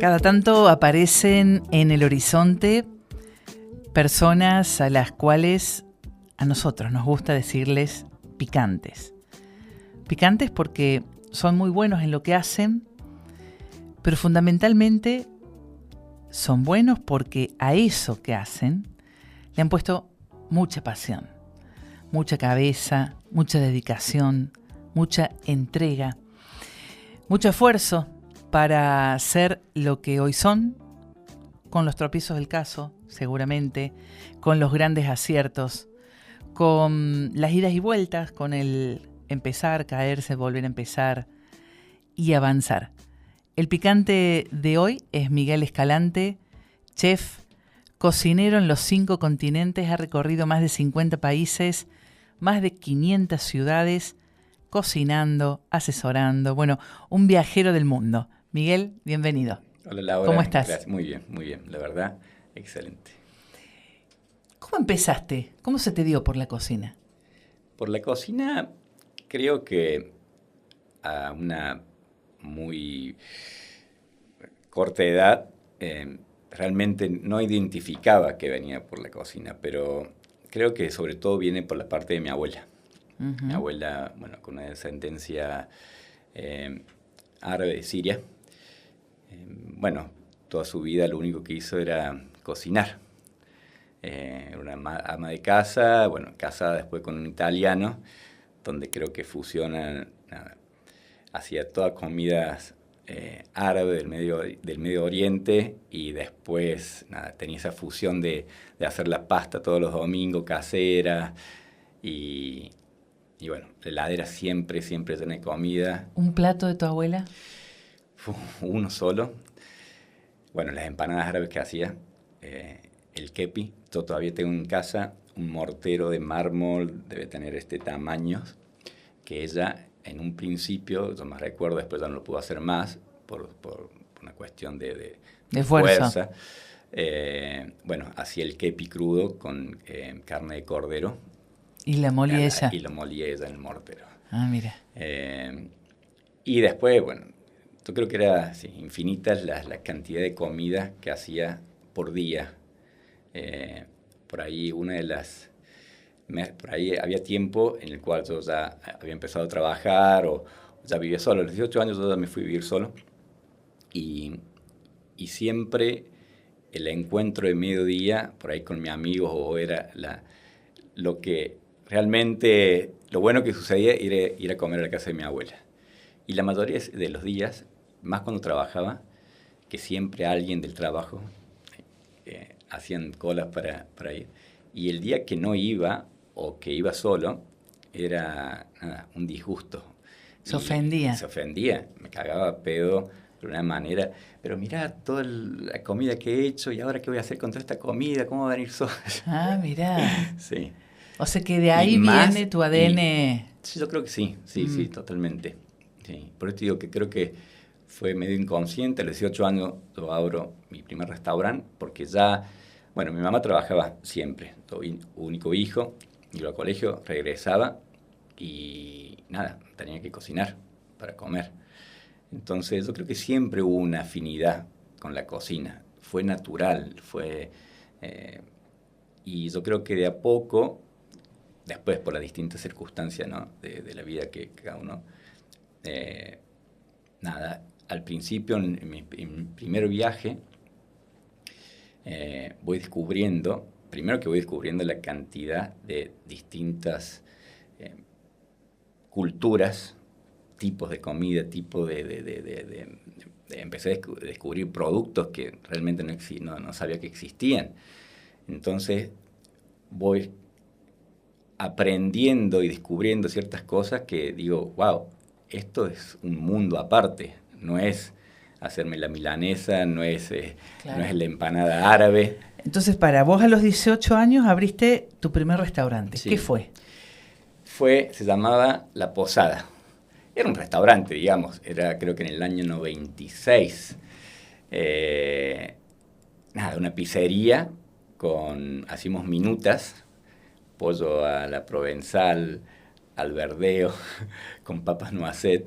Cada tanto aparecen en el horizonte personas a las cuales a nosotros nos gusta decirles picantes. Picantes porque son muy buenos en lo que hacen, pero fundamentalmente son buenos porque a eso que hacen le han puesto mucha pasión, mucha cabeza, mucha dedicación, mucha entrega, mucho esfuerzo para ser lo que hoy son, con los tropiezos del caso, seguramente, con los grandes aciertos, con las idas y vueltas, con el empezar, caerse, volver a empezar y avanzar. El picante de hoy es Miguel Escalante, chef, cocinero en los 5 continentes, ha recorrido más de 50 países, más de 500 ciudades, cocinando, asesorando, bueno, un viajero del mundo. Miguel, bienvenido. Hola Laura. ¿Cómo estás? Gracias. Muy bien, la verdad, excelente. ¿Cómo empezaste? ¿Cómo se te dio por la cocina? Por la cocina, creo que a una muy corta edad realmente no identificaba que venía por la cocina, pero creo que sobre todo viene por la parte de mi abuela. Uh-huh. Mi abuela, bueno, con una descendencia árabe de Siria. Bueno, toda su vida lo único que hizo era cocinar. Era una ama de casa, bueno, casada después con un italiano, donde creo que fusionan, hacía todas comidas árabes del Medio Oriente y después tenía esa fusión de hacer la pasta todos los domingos casera y bueno, la heladera siempre llena de comida. ¿Un plato de tu abuela? Uno solo. Bueno, las empanadas árabes que hacía, el kepi, yo todavía tengo en casa un mortero de mármol, debe tener tamaños, que ella en un principio, yo me recuerdo, después ya no lo pudo hacer más, por una cuestión de fuerza. Bueno, hacía el kepi crudo con carne de cordero. ¿Y la molía ella? Y lo molía ella en el mortero. Ah, mira. Y después, bueno, yo creo que era infinitas la cantidad de comida que hacía por día. Por ahí por ahí había tiempo en el cual yo ya había empezado a trabajar o ya vivía solo. A los 18 años yo ya me fui a vivir solo. Y siempre el encuentro de mediodía, por ahí con mi amigo, o era lo que realmente, lo bueno que sucedía era ir a comer a la casa de mi abuela. Y la mayoría de los días, más cuando trabajaba, que siempre alguien del trabajo hacían colas para ir. Y el día que no iba o que iba solo, era un disgusto. Se ofendía. Se ofendía, me cagaba a pedo de una manera. Pero mirá toda la comida que he hecho y ahora qué voy a hacer con toda esta comida, ¿cómo va a venir solo? Ah, mirá. Sí. O sea que de ahí viene tu ADN. Sí, yo creo que sí, totalmente. Sí. Por eso te digo que creo que fue medio inconsciente. A los 18 años yo abro mi primer restaurante porque ya, bueno, mi mamá trabajaba siempre, único hijo, iba al colegio, regresaba y nada, tenía que cocinar para comer. Entonces yo creo que siempre hubo una afinidad con la cocina, fue natural, y yo creo que de a poco, después por las distintas circunstancias, ¿no? de la vida que cada uno, al principio en mi primer viaje voy descubriendo la cantidad de distintas culturas, tipos de comida, empecé a descubrir productos que realmente no sabía que existían. Entonces voy aprendiendo y descubriendo ciertas cosas que digo, wow, esto es un mundo aparte, no es hacerme la milanesa, no es la empanada árabe. Entonces, para vos a los 18 años abriste tu primer restaurante. Sí. ¿Qué fue? Se llamaba La Posada. Era un restaurante, digamos, era creo que en el año 96. Una pizzería hacíamos minutas, pollo a la provenzal, al verdeo, con papas noisette,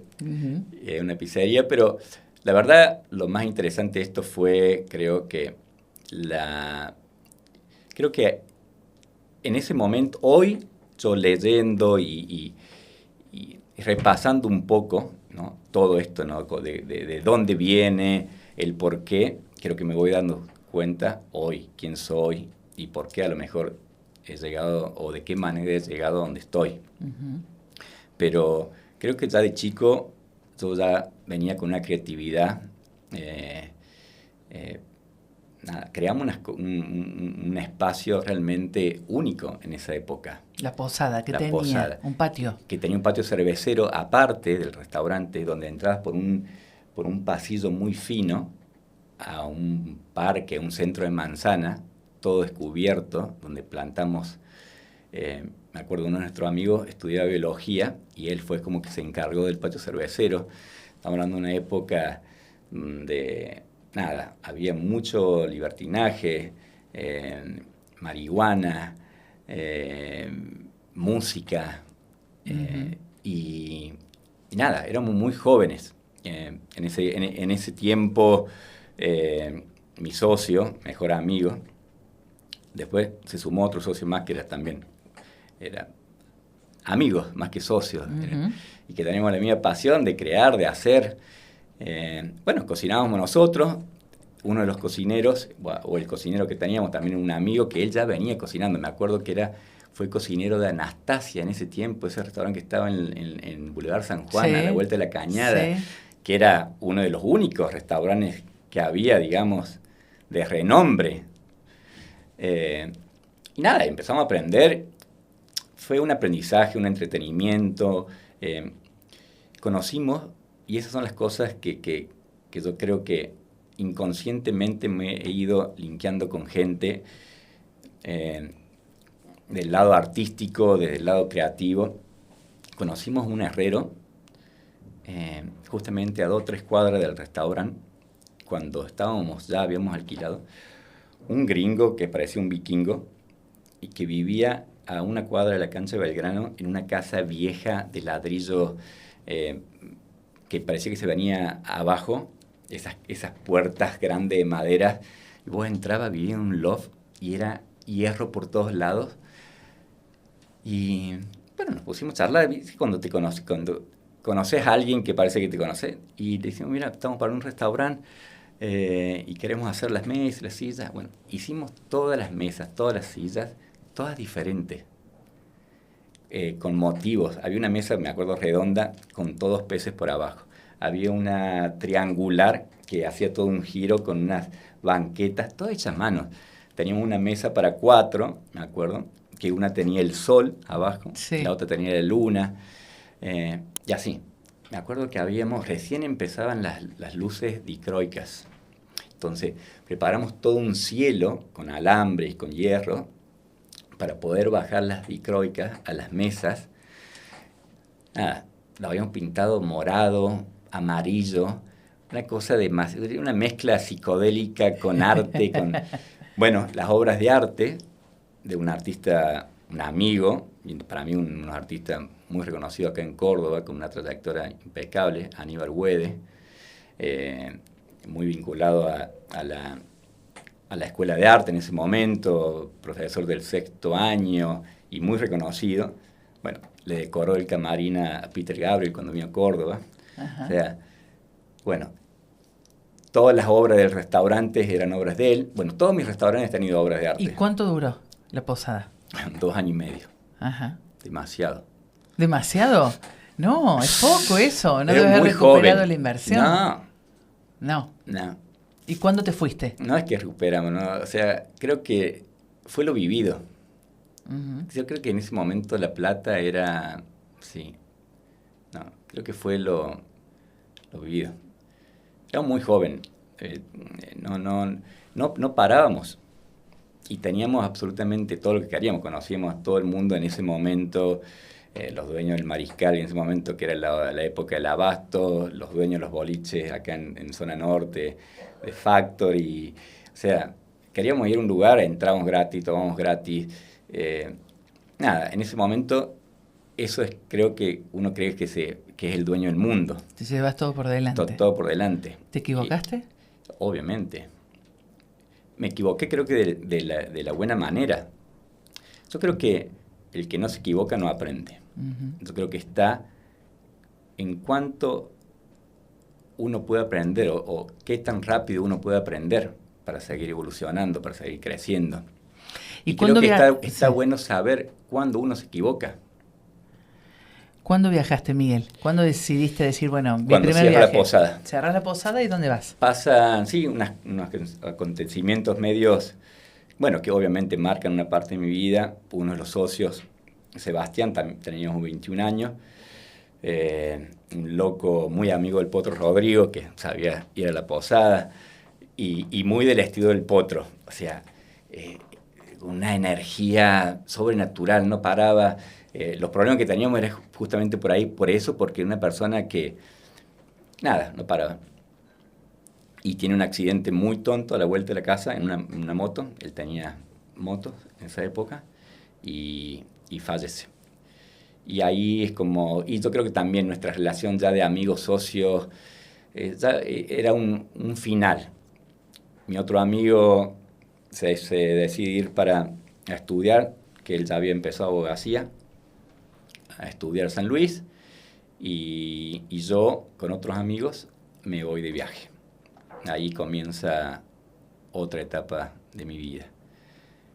una pizzería, pero la verdad, lo más interesante de esto fue, creo que en ese momento, hoy, yo leyendo y repasando un poco, ¿no? Todo esto, ¿no? De dónde viene, el por qué, creo que me voy dando cuenta hoy quién soy y por qué a lo mejor he llegado o de qué manera he llegado a donde estoy. Ujú. Pero creo que ya de chico yo ya venía con una creatividad. Eh, Nada, creamos un espacio realmente único en esa época. La posada, que La tenía posada, un patio. que tenía un patio cervecero aparte del restaurante, donde entrabas por un pasillo muy fino a un parque, a un centro de manzana, todo descubierto, donde plantamos. Me acuerdo, uno de nuestros amigos estudiaba biología y él fue como que se encargó del patio cervecero. Estamos hablando de una época de nada, había mucho libertinaje, marihuana, música, Ujú. y nada, éramos muy jóvenes. En ese tiempo, mi socio, mejor amigo, después se sumó otro socio más que era amigos más que socios, Ujú. y que teníamos la misma pasión de crear, de hacer. Bueno, cocinábamos nosotros, uno de los cocineros, o el cocinero que teníamos, también un amigo que él ya venía cocinando, me acuerdo que fue cocinero de Anastasia en ese tiempo, ese restaurante que estaba en Boulevard San Juan, a la Sí, vuelta de la Cañada, sí. que era uno de los únicos restaurantes que había, digamos, de renombre. Eh, y nada, empezamos a aprender, fue un aprendizaje, un entretenimiento, conocimos, y esas son las cosas que yo creo que inconscientemente me he ido linkeando con gente eh, del lado artístico, del lado creativo. Conocimos un herrero, justamente a 2 o 3 cuadras del restaurante, cuando ya habíamos alquilado, un gringo que parecía un vikingo y que vivía a 1 cuadra de la cancha de Belgrano en una casa vieja de ladrillo eh, que parecía que se venía abajo, esas puertas grandes de madera, y vos entrabas, vivía en un loft y era hierro por todos lados. Y bueno, nos pusimos a charlar, ¿viste? Cuando conoces a alguien que parece que te conoce, y le decimos, mira, estamos para un restaurante y queremos hacer las mesas, las sillas. Bueno, hicimos todas las mesas, todas las sillas, todas diferentes, con motivos. Había una mesa, me acuerdo, redonda, con todos peces por abajo. Había una triangular que hacía todo un giro con unas banquetas, todas hechas a mano. Teníamos una mesa para 4, me acuerdo, que una tenía el sol abajo, la Sí. otra tenía la luna, y así. Me acuerdo que recién empezaban las luces dicroicas. Entonces, preparamos todo un cielo con alambre y con hierro para poder bajar las dicroicas a las mesas. Nada, lo habíamos pintado morado, amarillo, una mezcla psicodélica con arte, bueno, las obras de arte de un artista, un amigo, y para mí un artista muy reconocido acá en Córdoba, con una trayectoria impecable, Aníbal Güede, muy vinculado a la escuela de arte en ese momento, profesor del 6º año y muy reconocido. Bueno, le decoró el camarín a Peter Gabriel cuando vino a Córdoba. Ajá. O sea, bueno, todas las obras del restaurante eran obras de él. Bueno, todos mis restaurantes han tenido obras de ¿Y arte. cuánto duró la posada? 2 años y medio. Ajá. Demasiado. ¿Demasiado? No, es poco eso. ¿No Era debes haber muy recuperado joven. la inversión? No, No. no. ¿Y cuándo te fuiste? No es que recuperamos, ¿no? O sea, creo que fue lo vivido. Ujú. Yo creo que en ese momento la plata era, sí, no, creo que fue lo vivido. Era muy joven, no parábamos y teníamos absolutamente todo lo que queríamos, conocíamos a todo el mundo en ese momento, los dueños del Mariscal en ese momento, que era la época del abasto, los dueños de los boliches acá en zona norte, de Factory, o sea, queríamos ir a un lugar, entrábamos gratis, tomábamos gratis, nada, en ese momento eso es, creo que uno cree que es el dueño del mundo. Te llevas todo por delante. Todo por delante. ¿Te equivocaste? Obviamente. Me equivoqué, creo que de la buena manera. Yo creo que el que no se equivoca no aprende. Yo creo que está en cuánto uno puede aprender o qué tan rápido uno puede aprender para seguir evolucionando, para seguir creciendo. Y creo que está bueno saber cuándo uno se equivoca. ¿Cuándo viajaste, Miguel? ¿Cuándo decidiste decir, bueno, mi Cuando primer viaje? la posada. ¿Cerrás la posada y dónde vas? Pasan, sí, unos acontecimientos medios, bueno, que obviamente marcan una parte de mi vida. Uno de los socios, Sebastián, teníamos 21 años, un loco muy amigo del Potro Rodrigo, que sabía ir a la posada, y muy del estilo del Potro, o sea, una energía sobrenatural, no paraba. Los problemas que teníamos eran justamente por ahí, por eso, porque era una persona que, nada, no paraba. Y tiene un accidente muy tonto a la vuelta de la casa en una moto. Él tenía motos en esa época y fallece. Y ahí es como, y yo creo que también nuestra relación ya de amigos, socios, ya era un final. Mi otro amigo se decide ir a estudiar, que él ya había empezado abogacía, a estudiar San Luis, y yo con otros amigos me voy de viaje. Ahí comienza otra etapa de mi vida,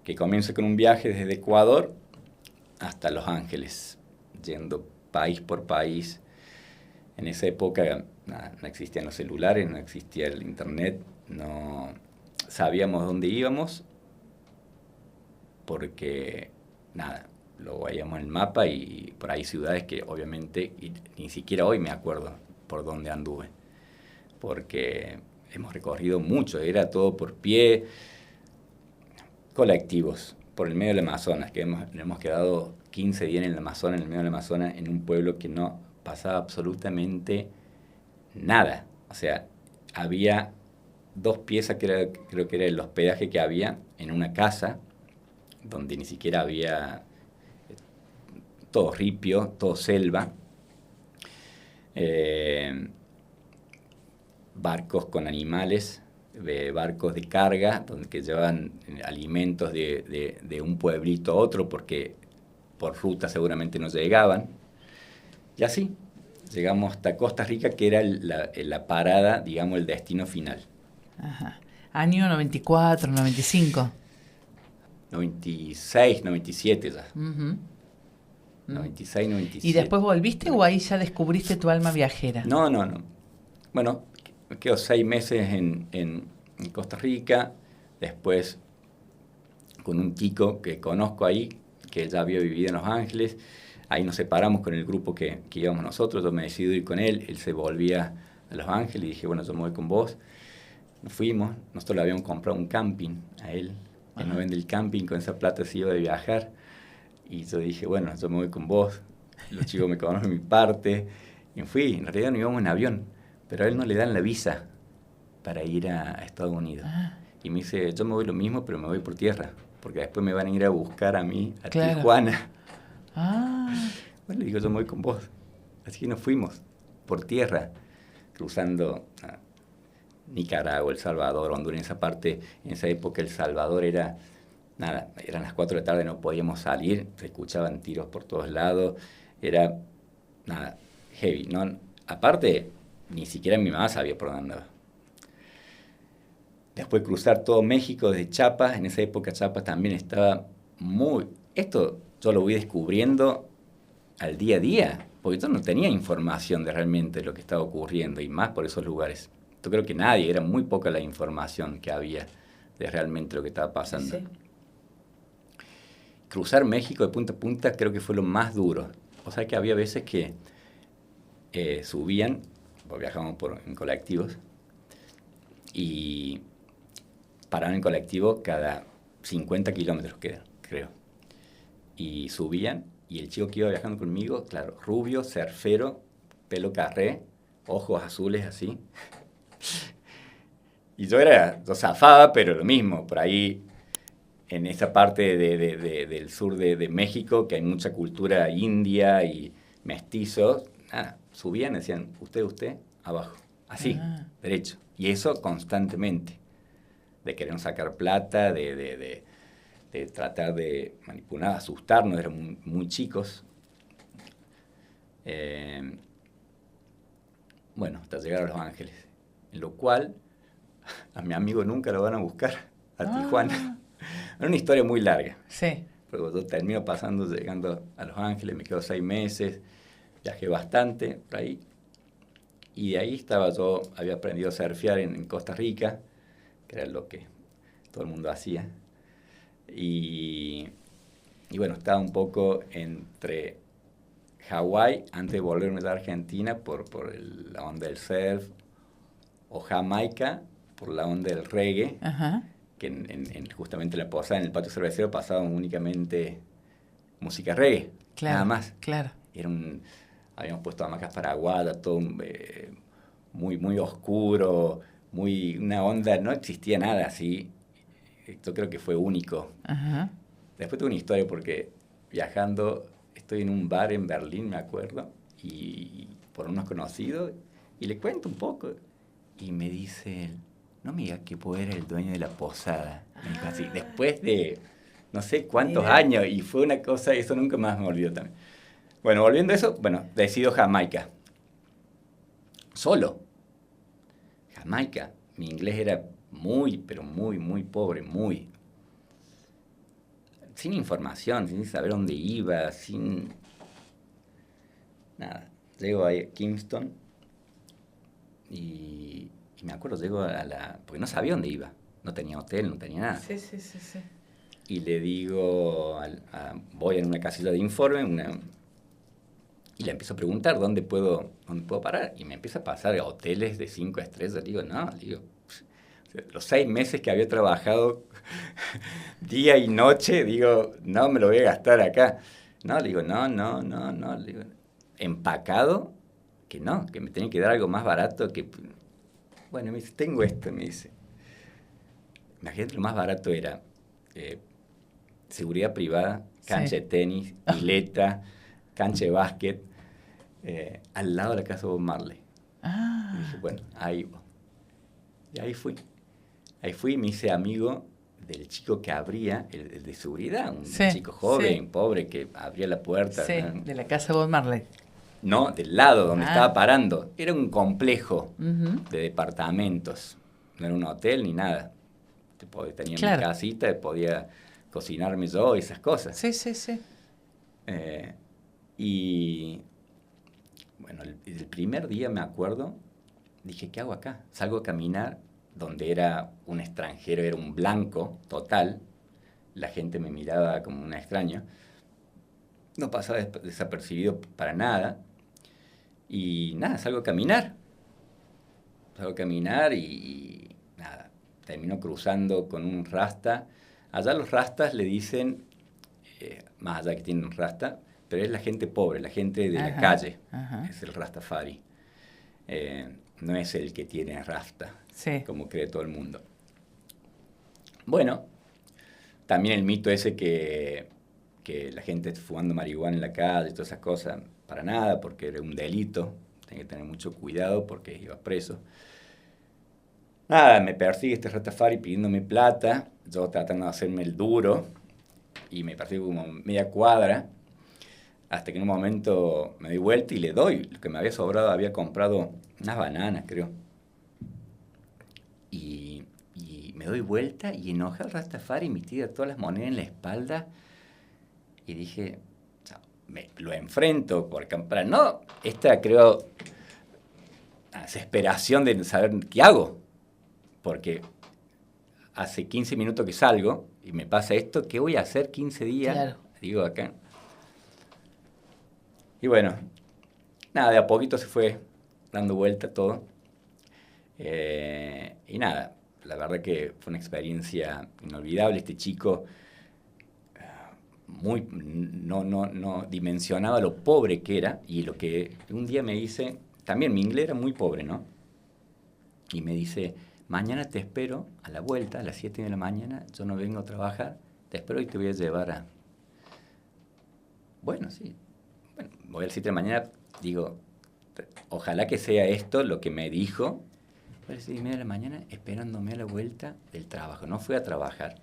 que comienza con un viaje desde Ecuador hasta Los Ángeles, yendo país por país. En esa época no existían los celulares, no existía el internet, no sabíamos dónde íbamos, porque nada, lo veíamos en el mapa y por ahí ciudades que obviamente ni siquiera hoy me acuerdo por dónde anduve, porque hemos recorrido mucho, era todo por pie, colectivos, por el medio del Amazonas, que hemos quedado 15 días en el Amazonas, en el medio del Amazonas, en un pueblo que no pasaba absolutamente nada. O sea, había 2 piezas, creo que era el hospedaje que había en una casa, donde ni siquiera había todo ripio, todo selva. Barcos con animales, barcos de carga, que llevaban alimentos de un pueblito a otro, porque por ruta seguramente no llegaban. Y así, llegamos hasta Costa Rica, que era la parada, digamos, el destino final. Ajá. Año 94, 95. 96, 97 ya. 96, 97. ¿Y después volviste o ahí ya descubriste tu alma viajera? No. Bueno, me quedo 6 meses en Costa Rica, después con un chico que conozco ahí, que ya había vivido en Los Ángeles. Ahí nos separamos con el grupo que íbamos nosotros, yo me decidí ir con él se volvía a Los Ángeles y dije, bueno, yo me voy con vos. Nos fuimos, nosotros le habíamos comprado un camping a él, él no vende el camping, con esa plata se iba de viajar, y yo dije, bueno, yo me voy con vos, los chicos me conocen mi parte, y fui, en realidad no íbamos en avión, pero a él no le dan la visa para ir a Estados Unidos. Y me dice, yo me voy lo mismo, pero me voy por tierra, porque después me van a ir a buscar a mí, a Tijuana. Bueno, le digo, yo me voy con vos. Así que nos fuimos por tierra, cruzando Nicaragua, El Salvador, Honduras. En esa parte, en esa época El Salvador era, nada, eran las 4 de la tarde, no podíamos salir, se escuchaban tiros por todos lados, era, nada, heavy, ¿no? Aparte, ni siquiera mi mamá sabía por dónde andaba. Después cruzar todo México desde Chiapas, en esa época Chiapas también estaba muy... Esto yo lo voy descubriendo al día a día, porque yo no tenía información de realmente lo que estaba ocurriendo, y más por esos lugares. Yo creo que nadie, era muy poca la información que había de realmente lo que estaba pasando. Sí. Cruzar México de punta a punta creo que fue lo más duro. O sea que había veces que subían, porque viajábamos en colectivos, y paraban en colectivo cada 50 kilómetros, creo. Y subían, y el chico que iba viajando conmigo, claro, rubio, surfero, pelo carré, ojos azules así. Y yo zafaba, pero lo mismo, por ahí en esa parte del sur de México, que hay mucha cultura india y mestizos, nada, subían y decían, usted, abajo, así, derecho. Y eso constantemente, de querer sacar plata, de tratar de manipular, asustarnos, éramos muy chicos. Bueno, hasta llegar a Los Ángeles, en lo cual a mi amigo nunca lo van a buscar a Tijuana. Era una historia muy larga. Sí. Pero yo termino llegando a Los Ángeles, me quedo 6 meses, viajé bastante por ahí. Y de ahí había aprendido a surfear en Costa Rica, que era lo que todo el mundo hacía. Y bueno, estaba un poco entre Hawái, antes de volverme a la Argentina, por la onda del surf, o Jamaica, por la onda del reggae. Ajá. Que justamente en la posada, en el patio cervecero, pasaban únicamente música reggae, claro, nada más. Claro. Habíamos puesto hamacas paraguadas, todo muy, muy oscuro, una onda, no existía nada así. Yo creo que fue único. Ajá. Después tuve una historia porque viajando, estoy en un bar en Berlín, me acuerdo, y por unos conocidos, y le cuento un poco, y me dice él, no me digas que vos eres el dueño de la posada. Me dijo así, después de no sé cuántos años, y fue una cosa, eso nunca más me olvidó también. Bueno, volviendo a eso, decido Jamaica. Solo. Jamaica. Mi inglés era muy, pero muy, muy pobre, muy. Sin información, sin saber dónde iba, sin nada. Llego a Kingston y me acuerdo, llego porque no sabía dónde iba. No tenía hotel, no tenía nada. Sí. Y le digo, voy en una casilla de informe, y le empiezo a preguntar dónde puedo parar. Y me empieza a pasar a hoteles de 5 estrellas. Digo, los 6 meses que había trabajado día y noche, digo, no me lo voy a gastar acá. No, le digo, no. Le digo, empacado, que no, que me tenía que dar algo más barato que... Bueno, me dice, tengo esto, me dice. Imagínate, lo más barato era seguridad privada, cancha de tenis, pileta, cancha de básquet, al lado de la casa de Bob Marley. Y dije, bueno, ahí voy. Y ahí fui. Ahí fui y me hice amigo del chico que abría, el de seguridad, un chico joven, pobre, que abría la puerta. Sí, ¿no? De la casa Bob Marley. No, del lado donde estaba parando. Era un complejo de departamentos. No era un hotel ni nada. Tenía mi casita, podía cocinarme yo y esas cosas. Sí. Y bueno, el primer día me acuerdo, dije, ¿qué hago acá? Salgo a caminar donde era un extranjero, era un blanco total. La gente me miraba como un extraño. No pasaba desapercibido para nada. Y nada, salgo a caminar. Y nada, termino cruzando con un rasta. Allá los rastas le dicen, más allá que tienen un rasta, pero es la gente pobre, la gente de la calle. Es el rastafari. No es el que tiene rasta, como cree todo el mundo. Bueno, también el mito ese que la gente fumando marihuana en la calle y todas esas cosas, para nada, porque era un delito. Tenía que tener mucho cuidado porque iba preso. Nada, me persigue este Rastafari pidiéndome plata, yo tratando de hacerme el duro, y me persigue como media cuadra, hasta que en un momento me doy vuelta y le doy. Lo que me había sobrado, había comprado unas bananas, creo. Y me doy vuelta y enojé al Rastafari y me tira todas las monedas en la espalda. Y dije, lo enfrento por comprar. No, creo, la desesperación de saber qué hago. Porque hace 15 minutos que salgo y me pasa esto, ¿qué voy a hacer 15 días? Claro. Digo acá. Y bueno, nada, de a poquito se fue dando vuelta todo. Y nada, la verdad que fue una experiencia inolvidable. Este chico no dimensionaba lo pobre que era, y lo que un día me dice, también mi inglés era muy pobre, ¿no? Y me dice, mañana te espero a la vuelta, a las 7 de la mañana, yo no vengo a trabajar, te espero y te voy a llevar a... Bueno, sí. Bueno, voy al 7 de la mañana, digo, ojalá que sea esto lo que me dijo. Fue a las 6:30 de la mañana esperándome a la vuelta del trabajo. No fui a trabajar.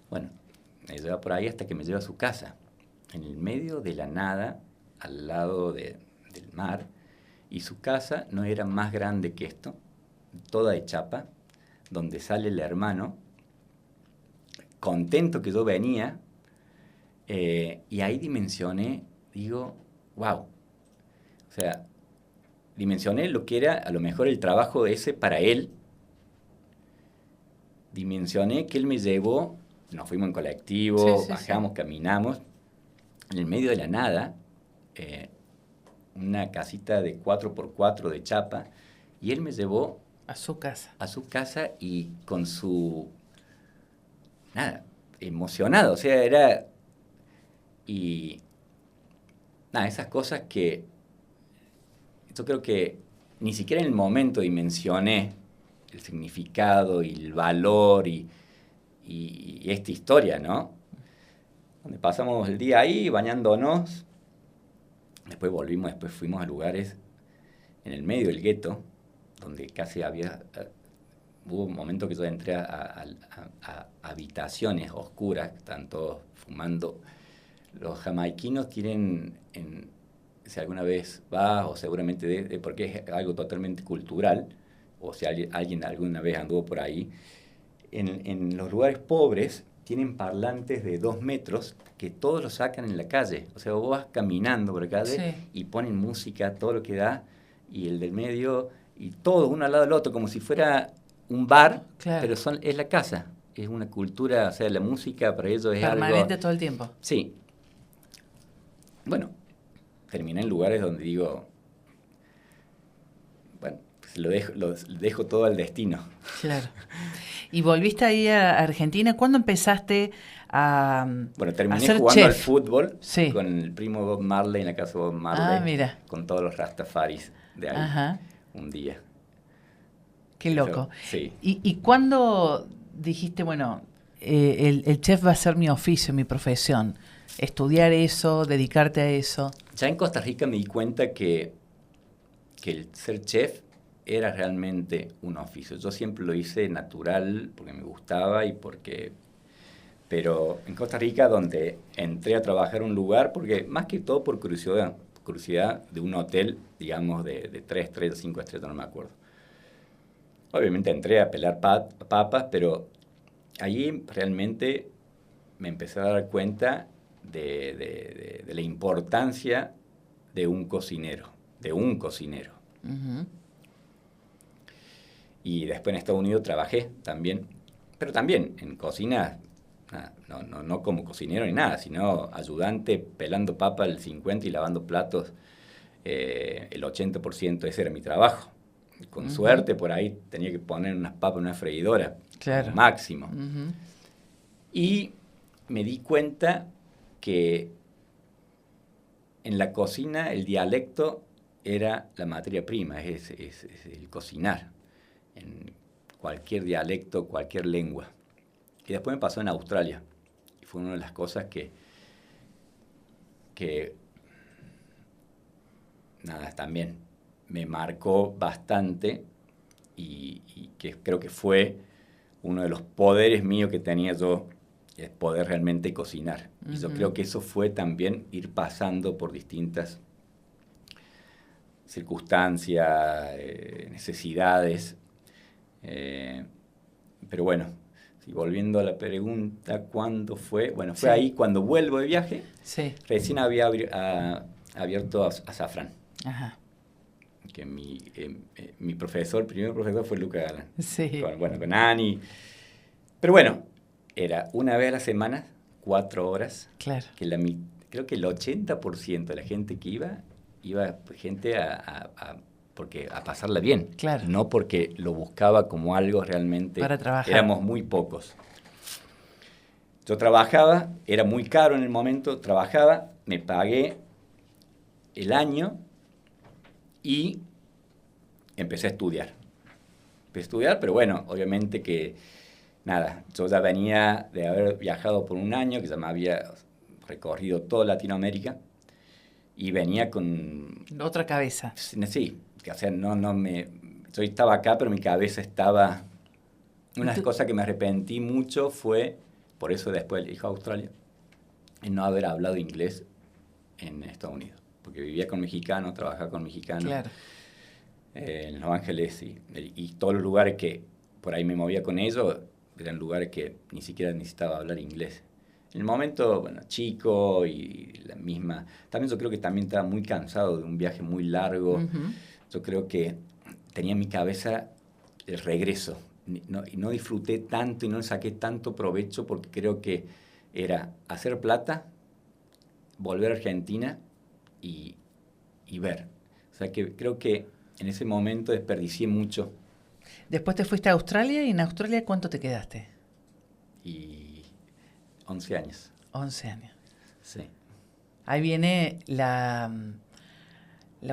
Bueno, me lleva por ahí hasta que me lleva a su casa. En el medio de la nada, al lado del mar. Y su casa no era más grande que esto, toda de chapa, donde sale el hermano, contento que yo venía, y ahí dimensioné, digo, wow. O sea, dimensioné lo que era a lo mejor el trabajo ese para él. Dimensioné que él me llevó, nos fuimos en colectivo, bajamos, caminamos, en el medio de la nada, una casita de 4x4 de chapa, y él me llevó a su casa. A su casa y con su... Nada, emocionado, o sea, era... Y... Nada, esas cosas que... Yo creo que ni siquiera en el momento dimensioné el significado y el valor y esta historia, ¿no? Donde pasamos el día ahí bañándonos, después volvimos, después fuimos a lugares en el medio del gueto, donde casi hubo un momento que yo entré a habitaciones oscuras, están todos fumando. Los jamaiquinos tienen, si alguna vez vas, o seguramente porque es algo totalmente cultural, o si alguien alguna vez anduvo por ahí, en los lugares pobres tienen parlantes de 2 metros que todos los sacan en la calle. O sea, vos vas caminando por la calle y ponen música, todo lo que da, y el del medio, y todo uno al lado del otro, como si fuera un bar, pero es la casa. Es una cultura, o sea, la música para ellos es permanente algo... todo el tiempo. Sí. Bueno, terminé en lugares donde digo, bueno, pues lo dejo todo al destino. Claro. ¿Y volviste ahí a Argentina? ¿Cuándo empezaste a Bueno, terminé ser jugando chef? al fútbol con el primo Bob Marley, en la casa de Bob Marley. Mira. Con todos los rastafaris de ahí. Un día. Qué loco. Sí. ¿Y cuándo dijiste, bueno, el chef va a ser mi oficio, mi profesión? Estudiar eso, dedicarte a eso. Ya en Costa Rica me di cuenta que el ser chef era realmente un oficio. Yo siempre lo hice natural porque me gustaba y porque... Pero en Costa Rica, donde entré a trabajar en un lugar, porque más que todo por curiosidad de un hotel, digamos, de 3 estrellas, 5 estrellas, no me acuerdo. Obviamente entré a pelar papas, pero allí realmente me empecé a dar cuenta de la importancia de un cocinero. Uh-huh. Y después en Estados Unidos trabajé también, pero también en cocina, no como cocinero ni nada, sino ayudante, pelando papa el 50% y lavando platos el 80%, ese era mi trabajo. Con uh-huh. suerte por ahí tenía que poner unas papas en una freidora, máximo. Uh-huh. Y me di cuenta que en la cocina el dialecto era la materia prima, es el cocinar, en cualquier dialecto, cualquier lengua. Y después me pasó en Australia, y fue una de las cosas que también me marcó bastante y que creo que fue uno de los poderes míos que tenía yo, es poder realmente cocinar. Uh-huh. Y yo creo que eso fue también ir pasando por distintas circunstancias, necesidades. Pero bueno, volviendo a la pregunta, ¿cuándo fue? Bueno, fue ahí cuando vuelvo de viaje. Sí. Recién había abierto Azafrán. Ajá. Que mi profesor, primer profesor fue Luca Galán. Sí. Con Ani. Pero bueno, era una vez a la semana, 4 horas. Claro. Que creo que el 80% de la gente que iba gente porque a pasarla bien. Claro. No porque lo buscaba como algo realmente. Para trabajar. Éramos muy pocos. Yo trabajaba, era muy caro en el momento, trabajaba, me pagué el año y empecé a estudiar. Pero bueno, obviamente que nada, yo ya venía de haber viajado por un año, que ya me había recorrido toda Latinoamérica, y venía con... Otra cabeza. Sí, o sea, yo estaba acá, pero mi cabeza estaba... Una de las cosas que me arrepentí mucho fue, por eso después elegí Australia, en no haber hablado inglés en Estados Unidos. Porque vivía con mexicanos, trabajaba con mexicanos. Claro. En Los Ángeles y todos los lugares que por ahí me movía con ellos eran lugares que ni siquiera necesitaba hablar inglés. En el momento, bueno, chico y la misma... También yo creo que también estaba muy cansado de un viaje muy largo. Uh-huh. Yo creo que tenía en mi cabeza el regreso. Y no disfruté tanto y no le saqué tanto provecho porque creo que era hacer plata, volver a Argentina y ver. O sea, que creo que en ese momento desperdicié mucho. Después te fuiste a Australia, y en Australia, ¿cuánto te quedaste? Y 11 años. 11 años. Sí. Ahí viene la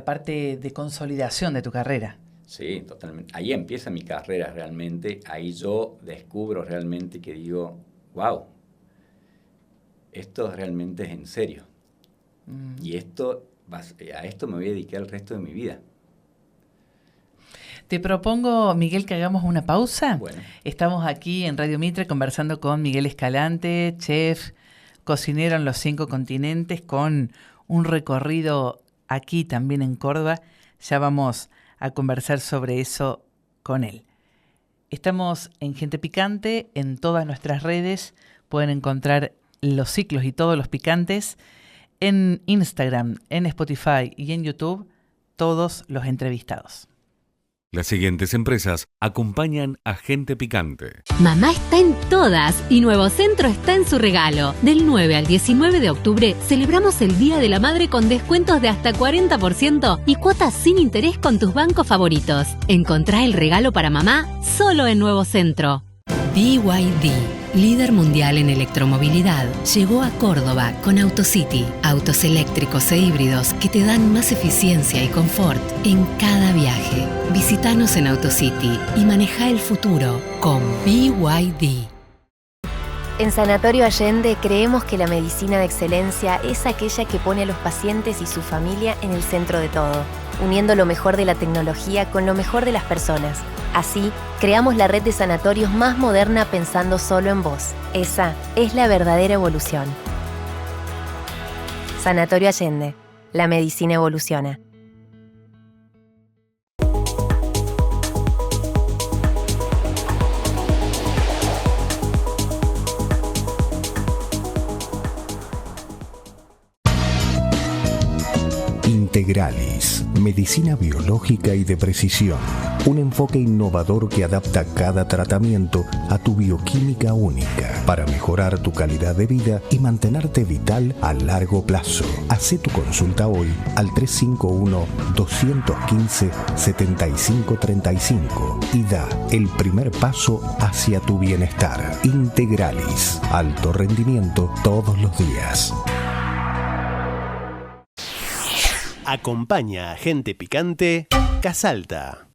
parte de consolidación de tu carrera. Sí, totalmente. Ahí empieza mi carrera realmente. Ahí yo descubro realmente que digo, wow, esto realmente es en serio. Y a esto me voy a dedicar el resto de mi vida. Te propongo, Miguel, que hagamos una pausa. Bueno. Estamos aquí en Radio Mitre conversando con Miguel Escalante, chef, cocinero en los 5 continentes, con un recorrido aquí también en Córdoba. Ya vamos a conversar sobre eso con él. Estamos en Gente Picante, en todas nuestras redes. Pueden encontrar los ciclos y todos los picantes en Instagram, en Spotify y en YouTube, todos los entrevistados. Las siguientes empresas acompañan a Gente Picante. Mamá está en todas y Nuevo Centro está en su regalo. Del 9 al 19 de octubre celebramos el Día de la Madre con descuentos de hasta 40% y cuotas sin interés con tus bancos favoritos. Encontrá el regalo para mamá solo en Nuevo Centro. BYD, líder mundial en electromovilidad, llegó a Córdoba con AutoCity. Autos eléctricos e híbridos que te dan más eficiencia y confort en cada viaje. Visítanos en AutoCity y maneja el futuro con BYD. En Sanatorio Allende creemos que la medicina de excelencia es aquella que pone a los pacientes y su familia en el centro de todo, uniendo lo mejor de la tecnología con lo mejor de las personas. Así, creamos la red de sanatorios más moderna pensando solo en vos. Esa es la verdadera evolución. Sanatorio Allende. La medicina evoluciona. Integralis, medicina biológica y de precisión. Un enfoque innovador que adapta cada tratamiento a tu bioquímica única para mejorar tu calidad de vida y mantenerte vital a largo plazo. Hacé tu consulta hoy al 351-215-7535 y da el primer paso hacia tu bienestar. Integralis, alto rendimiento todos los días. Acompaña a Gente Picante, Casalta.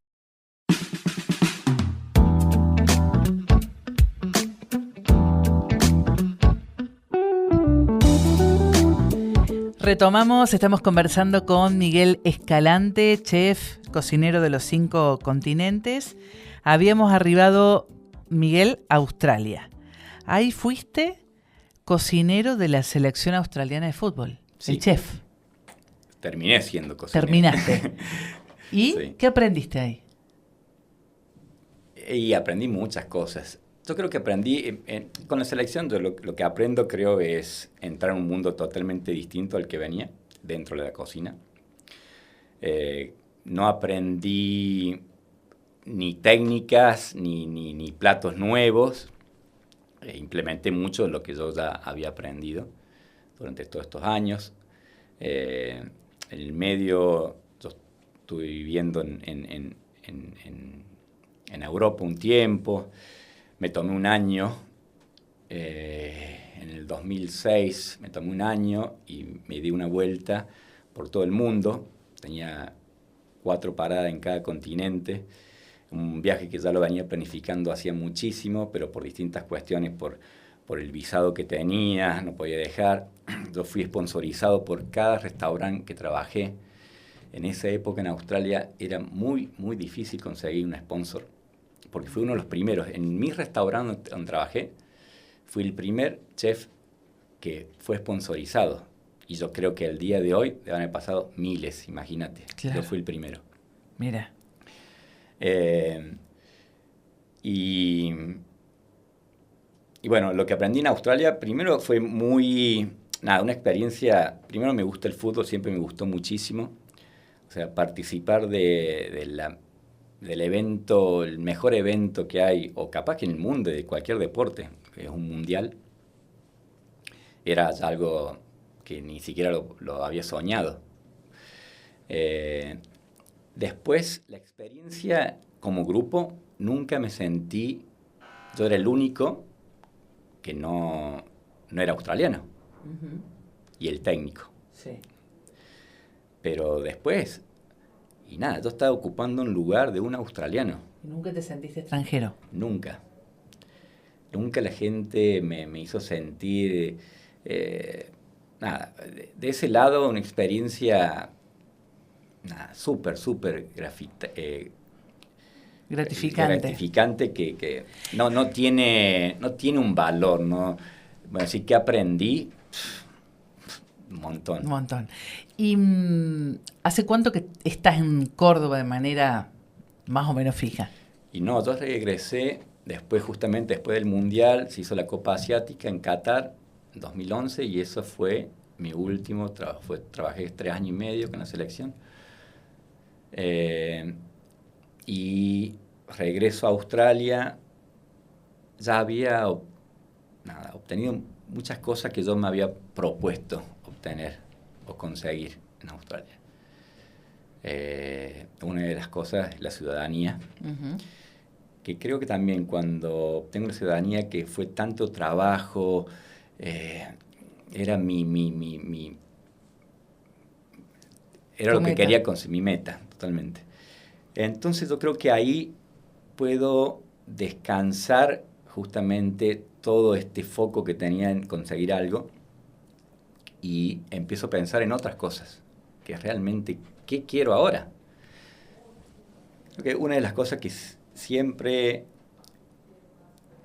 Retomamos, estamos conversando con Miguel Escalante, chef, cocinero de los 5 continentes. Habíamos arribado, Miguel, a Australia. Ahí fuiste cocinero de la selección australiana de fútbol, sí. El chef. Terminé siendo cocinero. Terminaste. ¿Y sí. qué aprendiste ahí? Y aprendí muchas cosas. Yo creo que aprendí, con la selección, lo que aprendo creo es entrar en un mundo totalmente distinto al que venía, dentro de la cocina. No aprendí ni técnicas, ni platos nuevos. Implementé mucho de lo que yo ya había aprendido durante todos estos años. En el medio, yo estuve viviendo en Europa un tiempo. Me tomé un año, en el 2006 me tomé un año y me di una vuelta por todo el mundo. Tenía 4 paradas en cada continente. un viaje que ya lo venía planificando hacía muchísimo, pero por distintas cuestiones, por el visado que tenía, no podía dejar. Yo fui sponsorizado por cada restaurante que trabajé. En esa época en Australia era muy, muy difícil conseguir un sponsor, porque fui uno de los primeros. En mi restaurante donde trabajé, fui el primer chef que fue sponsorizado. Y yo creo que el día de hoy deben haber pasado miles, imagínate. Claro. Yo fui el primero. Mira. Y bueno, lo que aprendí en Australia, primero fue una experiencia. Primero me gusta el fútbol, siempre me gustó muchísimo. O sea, participar del evento, el mejor evento que hay, o capaz que en el mundo de cualquier deporte, que es un mundial, era algo que ni siquiera lo había soñado. Después, la experiencia como grupo, nunca me sentí. Yo era el único que no era australiano. Uh-huh. Y el técnico. Sí. Pero después, y nada, yo estaba ocupando un lugar de un australiano. ¿Y nunca te sentiste extranjero? Nunca. Nunca la gente me hizo sentir. Nada, de ese lado, una experiencia. Nada, súper gratificante que no tiene un valor, ¿no? Bueno, así que aprendí un montón. ¿Y hace cuánto que estás en Córdoba de manera más o menos fija? Y no, yo regresé justamente después del Mundial, se hizo la Copa Asiática en Qatar en 2011 y eso fue mi último trabajo. Trabajé 3 años y medio con la selección. Y regreso a Australia, ya había obtenido muchas cosas que yo me había propuesto obtener o conseguir en Australia. Una de las cosas es la ciudadanía, uh-huh. Que creo que también cuando obtengo la ciudadanía, que fue tanto trabajo, era era lo que quería conseguir, mi meta, totalmente. Entonces yo creo que ahí puedo descansar justamente todo este foco que tenía en conseguir algo y empiezo a pensar en otras cosas, que es realmente qué quiero ahora. Creo que una de las cosas que siempre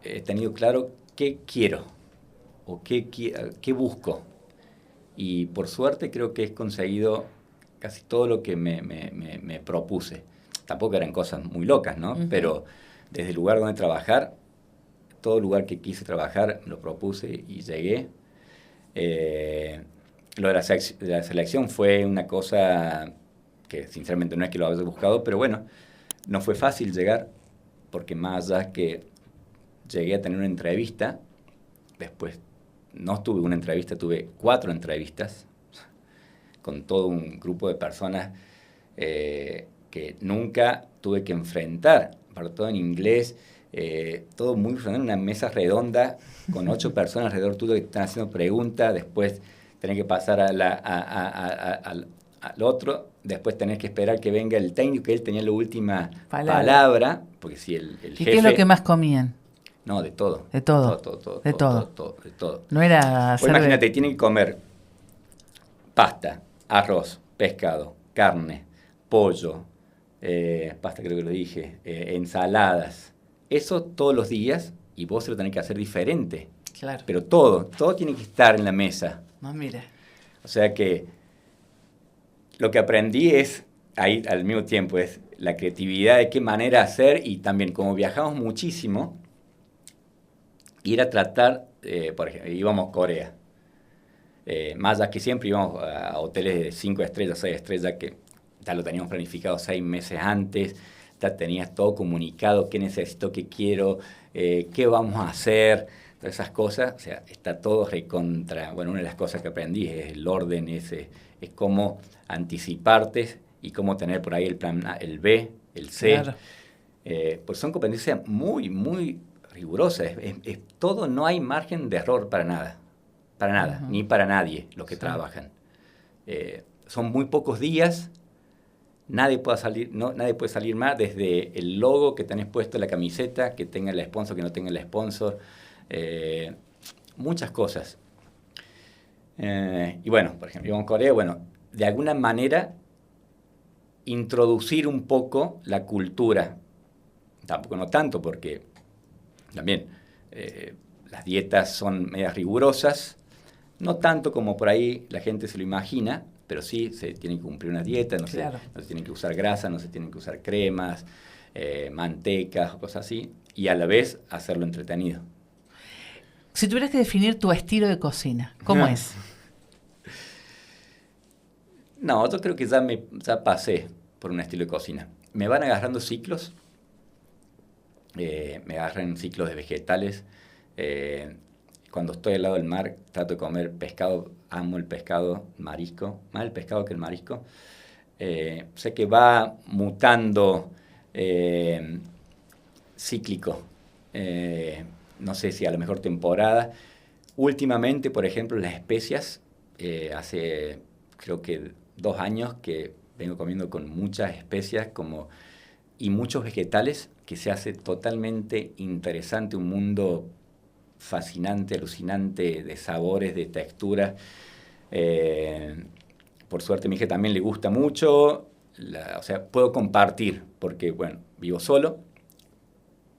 he tenido claro, qué quiero o qué busco. Y por suerte creo que he conseguido casi todo lo que me propuse. Tampoco eran cosas muy locas, ¿no? Uh-huh. Pero desde el lugar donde trabajar, todo lugar que quise trabajar, lo propuse y llegué. Lo de la selección fue una cosa que sinceramente no es que lo haya buscado, pero bueno, no fue fácil llegar, porque más allá que llegué a tener una entrevista, después no tuve una entrevista, tuve 4 entrevistas, con todo un grupo de personas que nunca tuve que enfrentar, para todo en inglés, todo muy en una mesa redonda con 8 personas alrededor tuyo que te están haciendo preguntas, después tenés que pasar al otro, después tenés que esperar que venga el técnico, que él tenía la última palabra, porque si el jefe... ¿Y qué es lo que más comían? No, de todo. De todo. De todo. No era... Pues imagínate, tienen que comer pasta, arroz, pescado, carne, pollo, pasta creo que lo dije, ensaladas. Eso todos los días y vos se lo tenés que hacer diferente. Claro. Pero todo tiene que estar en la mesa. No, mira. O sea que lo que aprendí es, ahí al mismo tiempo, es la creatividad de qué manera hacer y también como viajamos muchísimo, ir a tratar, por ejemplo, íbamos a Corea. Más allá que siempre íbamos a hoteles de 5 estrellas, 6 estrellas, que ya lo teníamos planificado 6 meses antes, ya tenías todo comunicado, qué necesito, qué quiero, qué vamos a hacer, todas esas cosas. O sea, está todo recontra. Bueno, una de las cosas que aprendí es el orden ese, es cómo anticiparte y cómo tener por ahí el plan A, el B, el C. Claro. Pues son competencias muy, muy rigurosas. Es todo, no hay margen de error para nada. Para nada, uh-huh. Ni para nadie los que trabajan. Son muy pocos días nadie puede salir mal, desde el logo que tenés puesto en la camiseta, que tenga el sponsor, que no tenga el sponsor, muchas cosas. Y bueno, por ejemplo, en Corea, bueno, de alguna manera introducir un poco la cultura, tampoco no tanto, porque también las dietas son medias rigurosas, no tanto como por ahí la gente se lo imagina, pero sí se tiene que cumplir una dieta, no se tienen que usar grasa, no se tienen que usar cremas, mantecas, cosas así, y a la vez hacerlo entretenido. Si tuvieras que definir tu estilo de cocina, ¿cómo es? No, yo creo que ya pasé por un estilo de cocina. Me van agarrando ciclos, me agarran ciclos de vegetales. Cuando estoy al lado del mar, trato de comer pescado, amo el pescado, marisco, más el pescado que el marisco. Sé que va mutando cíclico. No sé si a lo mejor temporada. Últimamente, por ejemplo, las especias, hace creo que 2 años que vengo comiendo con muchas especias y muchos vegetales, que se hace totalmente interesante, un mundo fascinante, alucinante de sabores, de texturas. Por suerte a mi hija también le gusta mucho, o sea, puedo compartir, porque bueno, vivo solo,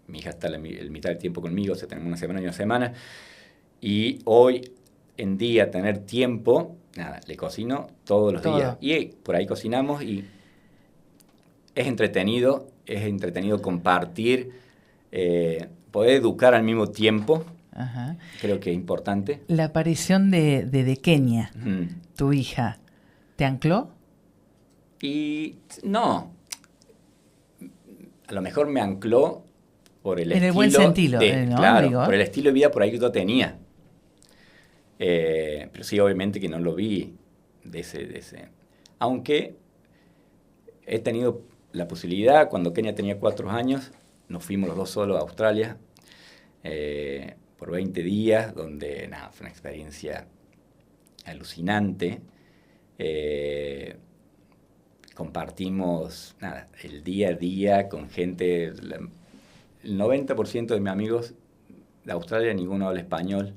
mi hija está el mitad del tiempo conmigo, o sea, tenemos una semana y una semana, y hoy en día tener tiempo, nada, le cocino todos los días. Y por ahí cocinamos y es entretenido compartir, poder educar al mismo tiempo. Ajá. Creo que es importante. La aparición de Kenia, tu hija, ¿te ancló? Y no, a lo mejor me ancló por el estilo. En el buen sentido, ¿no? Claro, Digo, por el estilo de vida por ahí que yo tenía. Pero sí, obviamente que no lo vi de ese. Aunque he tenido la posibilidad, cuando Kenia tenía 4 años, nos fuimos los dos solos a Australia por 20 días, donde nada, fue una experiencia alucinante. Compartimos el día a día con gente. El 90% de mis amigos de Australia, ninguno habla español.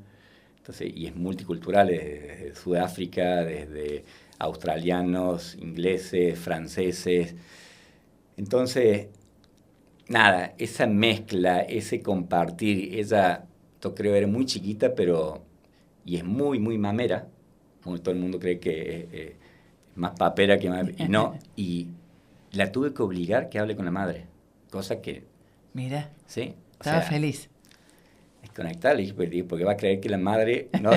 Entonces, y es multicultural, desde Sudáfrica, desde australianos, ingleses, franceses. Entonces, nada, esa mezcla, ese compartir, ella, yo creo, era muy chiquita, y es muy, muy mamera. Todo el mundo cree que es más papera que mamera, y no. Y la tuve que obligar que hable con la madre, cosa que... Mira, sí, estaba feliz. Desconectar, le dije, porque va a creer que la madre... ¿no?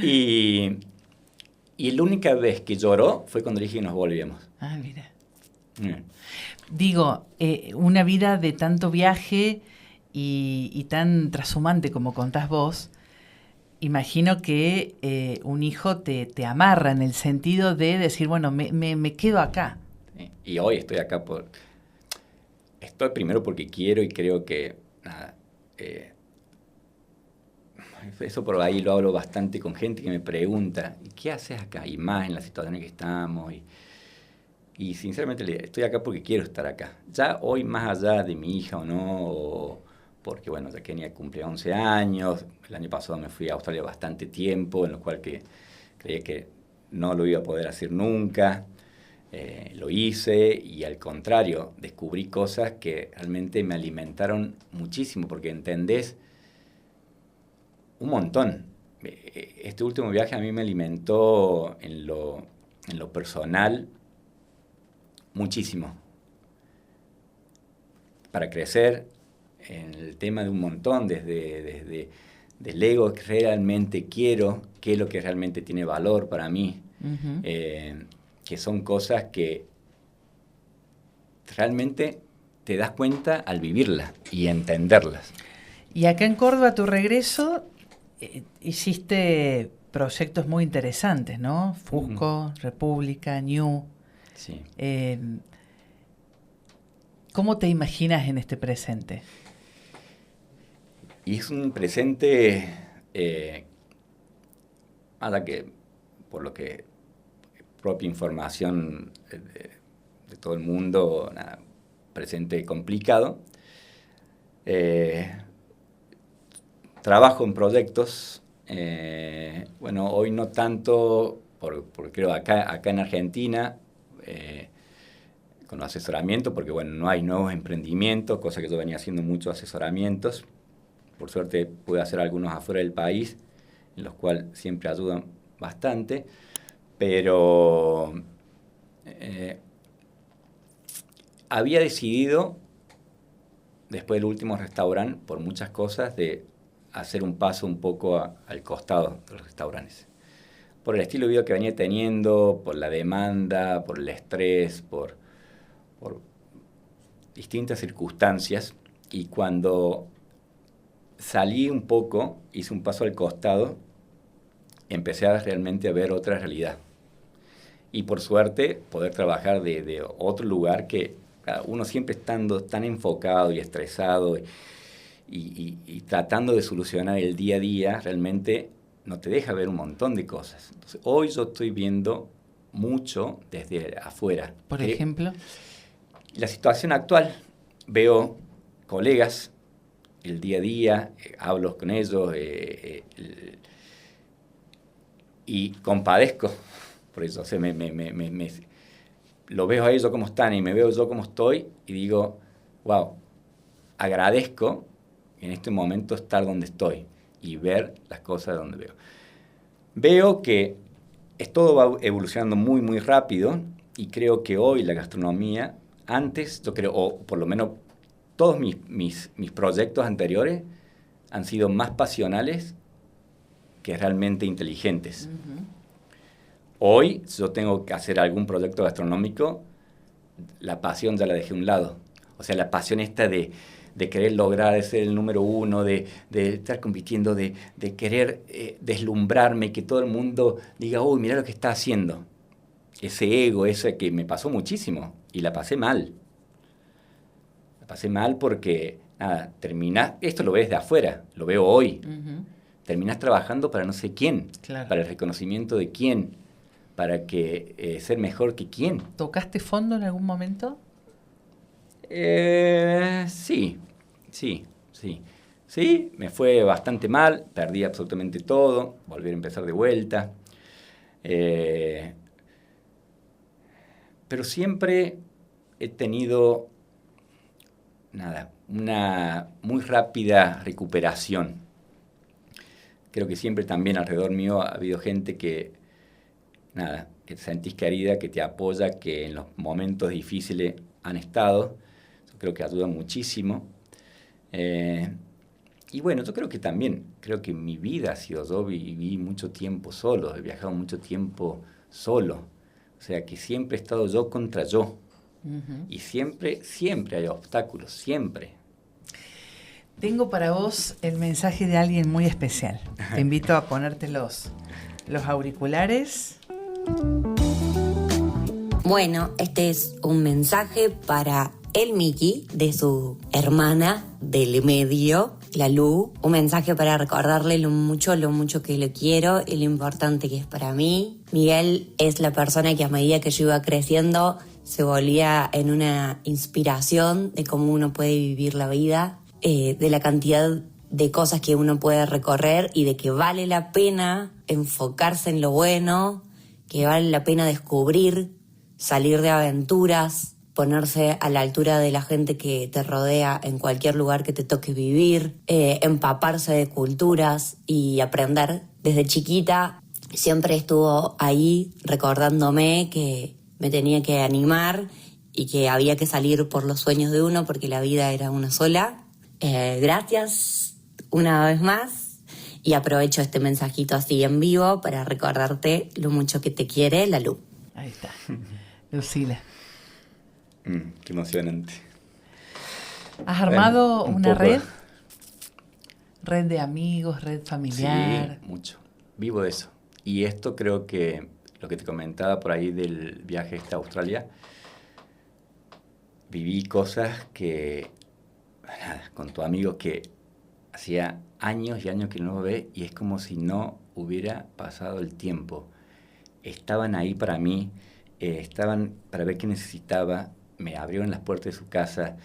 y la única vez que lloró fue cuando le dije que nos volvíamos. Ah, mira. Digo, una vida de tanto viaje y tan trashumante como contás vos, imagino que un hijo te amarra en el sentido de decir, bueno, me quedo acá. Sí. Y hoy estoy acá estoy primero porque quiero y creo que... nada, eso por ahí lo hablo bastante con gente que me pregunta, ¿qué haces acá? Y más en la situación en que estamos. Y sinceramente estoy acá porque quiero estar acá. Ya hoy, más allá de mi hija o no, porque bueno, ya Kenia cumple 11 años, el año pasado me fui a Australia bastante tiempo, en lo cual creía que no lo iba a poder hacer nunca. Lo hice y al contrario, descubrí cosas que realmente me alimentaron muchísimo, porque entendés un montón. Este último viaje a mí me alimentó en lo personal muchísimo. Para crecer en el tema de un montón, desde del ego que realmente quiero, qué es lo que realmente tiene valor para mí. Uh-huh. Que son cosas que realmente te das cuenta al vivirlas y entenderlas. Y acá en Córdoba, a tu regreso, hiciste proyectos muy interesantes, ¿no? Fusco, República, New. Sí. ¿Cómo te imaginas en este presente? Y es un presente, nada que, por lo que propia información todo el mundo, nada, presente complicado. Trabajo en proyectos, bueno, hoy no tanto, porque creo acá en Argentina, con asesoramiento, porque bueno, no hay nuevos emprendimientos, cosa que yo venía haciendo muchos asesoramientos. Por suerte pude hacer algunos afuera del país, en los cuales siempre ayudan bastante, pero había decidido, después del último restaurante, por muchas cosas, de hacer un paso un poco al costado de los restaurantes. Por el estilo de vida que venía teniendo, por la demanda, por el estrés, por distintas circunstancias. Y cuando salí un poco, hice un paso al costado, empecé realmente a ver otra realidad. Y por suerte, poder trabajar de otro lugar que uno siempre estando tan enfocado y estresado y tratando de solucionar el día a día, realmente no te deja ver un montón de cosas. Entonces, hoy yo estoy viendo mucho desde afuera. Por ejemplo, la situación actual, veo colegas el día a día, hablo con ellos y compadezco por eso. O sea, lo veo a ellos como están y me veo yo como estoy y digo, wow, agradezco en este momento estar donde estoy y ver las cosas donde veo. Veo que todo va evolucionando muy, muy rápido y creo que hoy la gastronomía, antes, yo creo, o por lo menos todos mis proyectos anteriores han sido más pasionales que realmente inteligentes. Uh-huh. Hoy, si yo tengo que hacer algún proyecto gastronómico, la pasión ya la dejé a un lado. O sea, la pasión esta de querer lograr ser el número uno, de estar compitiendo, de querer deslumbrarme y que todo el mundo diga, uy, mira lo que está haciendo. Ese ego, ese que me pasó muchísimo y la pasé mal. La pasé mal porque, nada, terminás, esto lo ves de afuera, lo veo hoy. Uh-huh. Terminás trabajando para no sé quién, claro, para el reconocimiento de quién, para que ser mejor que quién. ¿Tocaste fondo en algún momento? Sí, me fue bastante mal, perdí absolutamente todo, volví a empezar de vuelta. Pero siempre he tenido, una muy rápida recuperación. Creo que siempre también alrededor mío ha habido gente que te sentís querida, que te apoya, que en los momentos difíciles han estado. Yo creo que ayuda muchísimo. Y bueno, yo creo que mi vida ha sido, yo viví mucho tiempo solo, he viajado mucho tiempo solo. O sea, que siempre he estado yo contra yo. Uh-huh. Y siempre hay obstáculos, siempre. Tengo para vos el mensaje de alguien muy especial. Te invito a ponerte los auriculares. Bueno, este es un mensaje para el Miki, de su hermana del medio, la Lu. Un mensaje para recordarle lo mucho que lo quiero y lo importante que es para mí. Miguel es la persona que a medida que yo iba creciendo se volvía en una inspiración de cómo uno puede vivir la vida, de la cantidad de cosas que uno puede recorrer y de que vale la pena enfocarse en lo bueno, que vale la pena descubrir, salir de aventuras, ponerse a la altura de la gente que te rodea en cualquier lugar que te toque vivir, empaparse de culturas y aprender. Desde chiquita siempre estuvo ahí recordándome que me tenía que animar y que había que salir por los sueños de uno porque la vida era una sola. Gracias una vez más y aprovecho este mensajito así en vivo para recordarte lo mucho que te quiere la Lu. Ahí está, Lucila. Qué emocionante. ¿Has armado una red? ¿Red de amigos, red familiar? Sí, mucho. Vivo de eso. Y esto creo que lo que te comentaba por ahí del viaje a Australia, viví cosas que, con tu amigo que hacía años y años que no lo ve y es como si no hubiera pasado el tiempo. Estaban ahí para mí. estaban para ver qué necesitaba, me abrieron las puertas de su casa,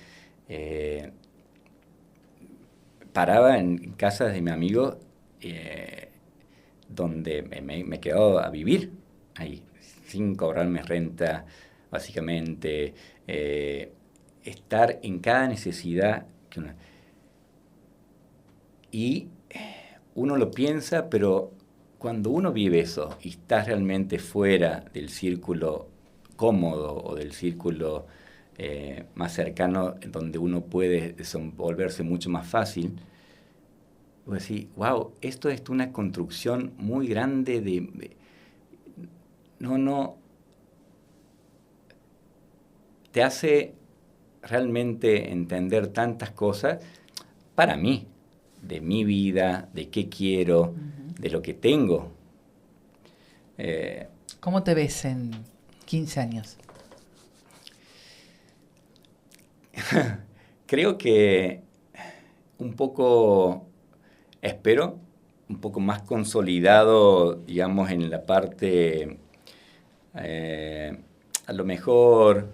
paraba en casa de mi amigo, donde me quedaba a vivir ahí, sin cobrarme renta, básicamente, estar en cada necesidad que uno... Y uno lo piensa, pero cuando uno vive eso y está realmente fuera del círculo cómodo o del círculo más cercano, donde uno puede desenvolverse mucho más fácil, vos decís, wow, esto es una construcción muy grande no te hace realmente entender tantas cosas para mí, de mi vida, de qué quiero, de lo que tengo. ¿Cómo te ves en 15 años? Creo que un poco, espero, un poco más consolidado, digamos, en la parte, a lo mejor,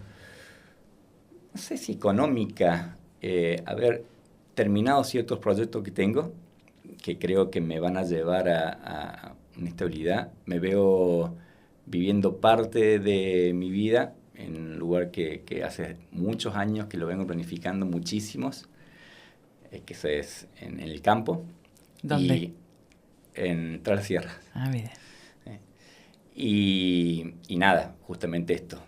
no sé si económica, haber terminado ciertos proyectos que tengo, que creo que me van a llevar a una estabilidad. Me veo viviendo parte de mi vida en un lugar que hace muchos años que lo vengo planificando muchísimos, que eso es en el campo. ¿Dónde? Y en Tras las Sierras. Ah, bien. Y nada, justamente esto.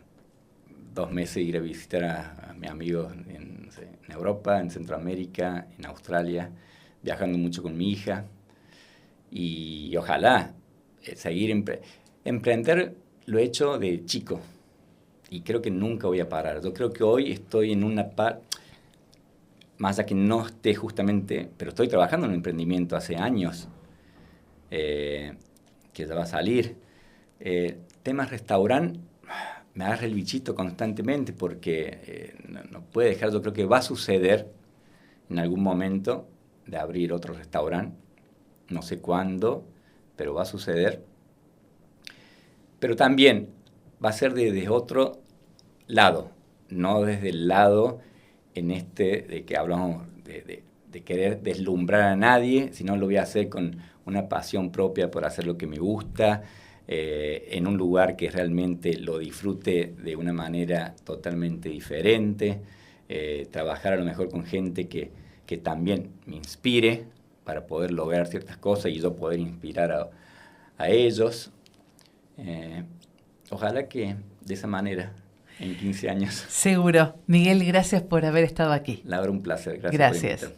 2 meses ir a visitar a mis amigos en Europa, en Centroamérica, en Australia, viajando mucho con mi hija. Y ojalá seguir emprender lo he hecho de chico. Y creo que nunca voy a parar. Yo creo que hoy estoy en una parte, más allá que no esté justamente, pero estoy trabajando en un emprendimiento hace años, que ya va a salir. Temas restaurante, me agarra el bichito constantemente porque no puede dejar. Yo creo que va a suceder en algún momento de abrir otro restaurante. No sé cuándo, pero va a suceder. Pero también va a ser desde otro lado, no desde el lado de que hablamos de querer deslumbrar a nadie, sino lo voy a hacer con una pasión propia por hacer lo que me gusta, en un lugar que realmente lo disfrute de una manera totalmente diferente, trabajar a lo mejor con gente que también me inspire para poder lograr ciertas cosas y yo poder inspirar a ellos. Ojalá que de esa manera, en 15 años. Seguro. Miguel, gracias por haber estado aquí. Laura, un placer. Gracias.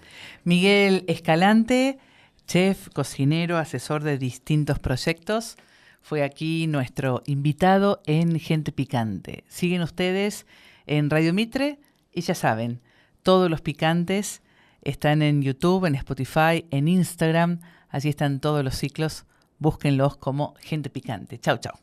Miguel Escalante, chef, cocinero, asesor de distintos proyectos, fue aquí nuestro invitado en Gente Picante. Siguen ustedes en Radio Mitre y ya saben, todos los picantes están en YouTube, en Spotify, en Instagram. Allí están todos los ciclos. Búsquenlos como Gente Picante. Chau, chau.